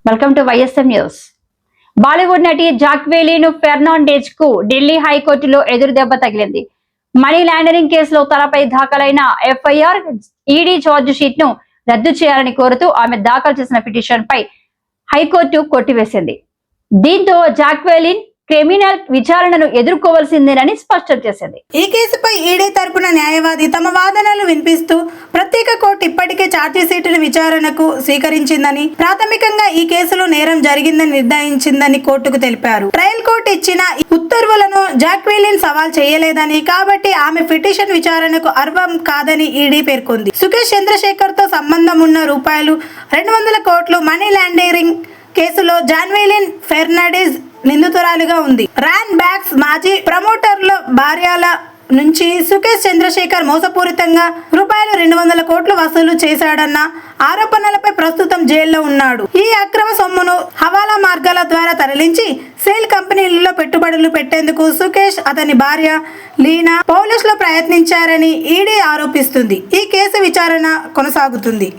Welcome to YSM news. Bollywood నటి Jacqueline Fernandez కు ఢిల్లీ హైకోర్టులో ఎదురు దెబ్బ తగిలింది. మనీ లాండరింగ్ కేసులో తనపై దాఖలైన ఎఫ్ఐఆర్, ఈడీ ఛార్జ్ షీట్ ను రద్దు చేయాలని కోరుతూ ఆమె దాఖలు చేసిన పిటిషన్ పై హైకోర్టు కొట్టివేసింది. దీంతో జాక్వెలిన్ క్రిమినల్ విచారణను ఎదుర్కోవాల్సిందేనని స్పష్టం చేసింది. ఈ కేసుపై ఈడీ తరపున న్యాయవాది తమ వాదనలు వినిపిస్తూ ప్రత్యేక కోర్టు ఇప్పటికే ఛార్జిషీటును విచారణకు స్వీకరించిందని, ప్రాథమికంగా ఈ కేసులో నేరం జరిగిందని నిర్ధారించిందని కోర్టుకు తెలిపారు. ట్రయల్ కోర్టు ఇచ్చిన ఉత్తర్వులను జాక్వెలిన్ సవాల్ చేయలేదని, కాబట్టి ఆమె పిటిషన్ విచారణకు అర్హం కాదని ఈడీ పేర్కొంది. సుకేష్ చంద్రశేఖర్ తో సంబంధం ఉన్న ₹200 కోట్లు మనీ లాండరింగ్ కేసులో జాక్వెలిన్ ఫెర్నాండెజ్ నిందితురాలిగా ఉంది. ర్యాన్ బ్యాక్స్ మాజీ ప్రమోటర్ల భార్యల నుంచి సుకేష్ చంద్రశేఖర్ మోసపూరితంగా ₹200 కోట్లు వసూలు చేశాడన్న ఆరోపణలపై ప్రస్తుతం జైల్లో ఉన్నాడు. ఈ అక్రమ సొమ్మును హవాలా మార్గాల ద్వారా తరలించి సేల్ కంపెనీలలో పెట్టుబడులు పెట్టేందుకు సుకేష్, అతని భార్య లీనా పోలీసులు ప్రయత్నించారని ఈడీ ఆరోపిస్తుంది. ఈ కేసు విచారణ కొనసాగుతుంది.